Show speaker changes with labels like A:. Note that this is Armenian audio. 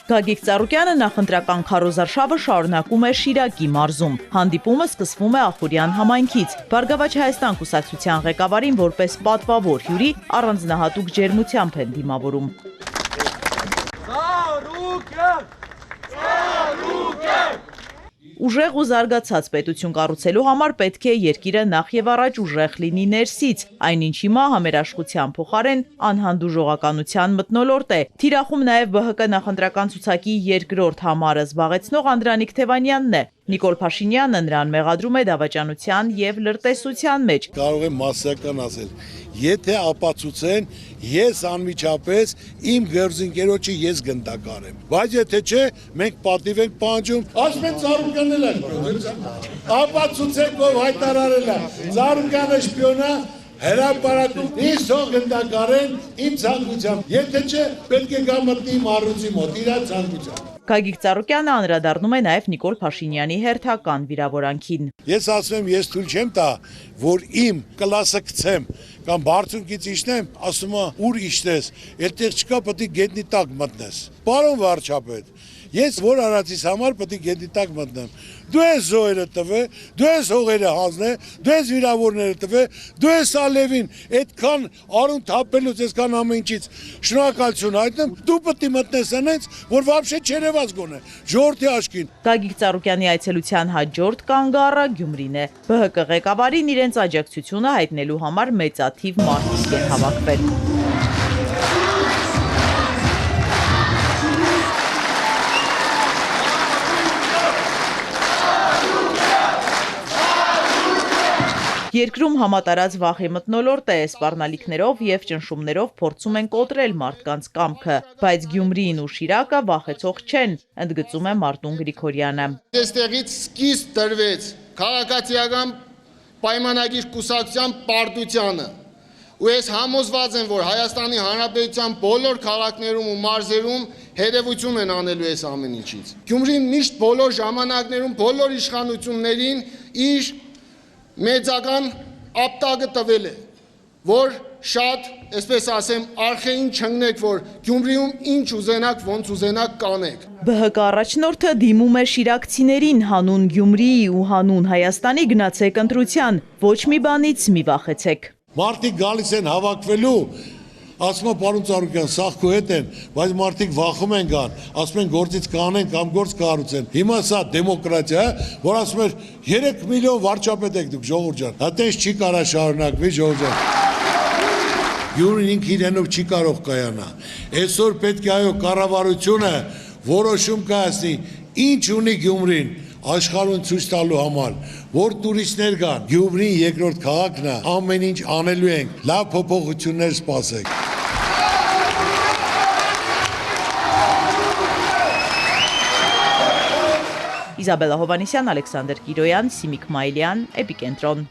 A: Գագիկ Ծառուկյանը նախընտրական քարոզարշավը շարունակում է Շիրակի մարզում։ Հանդիպումը սկսվում է Ախուրյան համայնքից։ Բարգավաճ Հայաստան կուսակցության ղեկավարին որպես պատվավոր հյուրի առանձնահատուկ ջերմությամբ են դիմավորում։ Ուժեղ ու զարգացած պետություն կառուցելու համար պետք է երկիրը նախ եւ առաջ ուժեղ լինի ներսից, այնինչ հիմա համերաշխության փոխարեն անհանդուրժողականության մթնոլորտ է։ Թիրախում նաեւ ԲՀԿ նախընտրական ցուցակի երկրորդ համարը զբաղեցնող Անդրանիկ Թևանյանն է։ Նիկոլ Փաշինյանը նրան մեղադրում է դավաճանության եւ լրտեսության մեջ։
B: Կարող եմ մասսական ասել, եթե ապացուցեն, ես անմիջապես իմ գործընկերոջը ես գնդակար եմ, բայց եթե չէ, մենք պատիվ ենք պահանջում, ասում են Ծառուկյանն է, ապացուցեք ով հայտարարել է, Ծառուկյանը շպիոն է, հրապարակում ինձ թող գնդակար են իմ ցանկությամբ, եթե չէ, պետք է գա մտնի իմ առյուծի մոտ, իր ցանկությամբ։
A: Գագիկ Ծառուկյանը անդրադառնում է նաև Նիկոլ Փաշինյանի հերթական վիրավորանքին։
B: Ես ասում եմ, ես թույլ չեմ տա, որ իմ կլասը գցեմ կամ բարձունքից իջնեմ, ասում է, ուր իջնես, այդտեղ չկա, պետք է գետնի տակ մտնես։ Պարոն վարչապետ, ես որ արածիս համար պետք է գետնի տակ մտնեմ։ Դու ես զոհերը տվե, դու ես հողերը հանձնե, դու ես վիրավորները տվե, դու ես Ալևին, այդքան արուն թափելուց, այսքան ամեն ինչից շնորհակալություն հայտնեմ, դու պետք է մտնես այնց, որ вообще չերևաց գոնե, ժողովրդի աչքին։
A: Գագիկ Ծառուկյանի այցելության հաջորդ կանգառը Գյումրին է։ ԲՀԿ ղեկավարին իրենց աջակցությունը հայտնելու համար մեծաթիվ մարդիկ են հավաքվել։ Երկրում համատարած վախի մթնոլորտ է, սպառնալիքներով եւ ճնշումներով փորձում են կոտրել մարդկանց կամքը, բայց Գյումրին ու Շիրակը վախեցող չեն, ընդգծում է Մարտուն Գրիգորյանը։
C: Այստեղից սկիզբ տրվեց քաղաքացիական պայմանագիր կուսակցության պարտությանը, ու ես համոզված եմ, որ Հայաստանի Հանրապետության բոլոր քաղաքներում ու մարզերում հետևություն են անելու այս ամեն ինչից։ Գյումրին միշտ բոլոր ժամանակներում բոլոր իշխանություններին իր մեծական ապտակը տվել է, որ շատ, այսպես ասեմ, արխեին չընկնեք, որ Գյումրիում ինչ ուզենակ, ոնց ուզենակ կանեք։
A: ԲՀԿ առաջնորդը դիմում է շիրակցիներին հանուն Գյումրիի ու հանուն Հայաստանի գնացեք ընտրության, ոչ մի բանից մի վախեցեք։
B: Մարդիկ գալիս են հավաքվելու, ասում են պարոն Ծառուկյան, սաղ քո հետ են, բայց մարդիկ վախում են գան, ասում են գործից կանեն կամ գործ կառուցեն։ Հիմա սա դեմոկրատիա է, որ ասում են 3 միլիոն վարչապետ եք դուք, ժողովուրդ ջան։ Այդպես չի կարա շարունակվի, ժողովուրդ ջան։ Գյումրին ինքը իրենով չի կարող կայանա։ Այսօր պետք է այո կառավարությունը որոշում կայացնի, ինչ ունի Գյումրին աշխարհում ցույց տալու համար, որ տուրիստներ գան։ Գյումրին երկրորդ քաղաքն է, ամեն ինչ անելու ենք, լավ փոփոխություններ սպասեք։
A: Իզաբելլա Հովհաննիսյան, Ալեքսանդր Կիրոյան, Սիմիկ Մայլյան, Էպիկենտրոն։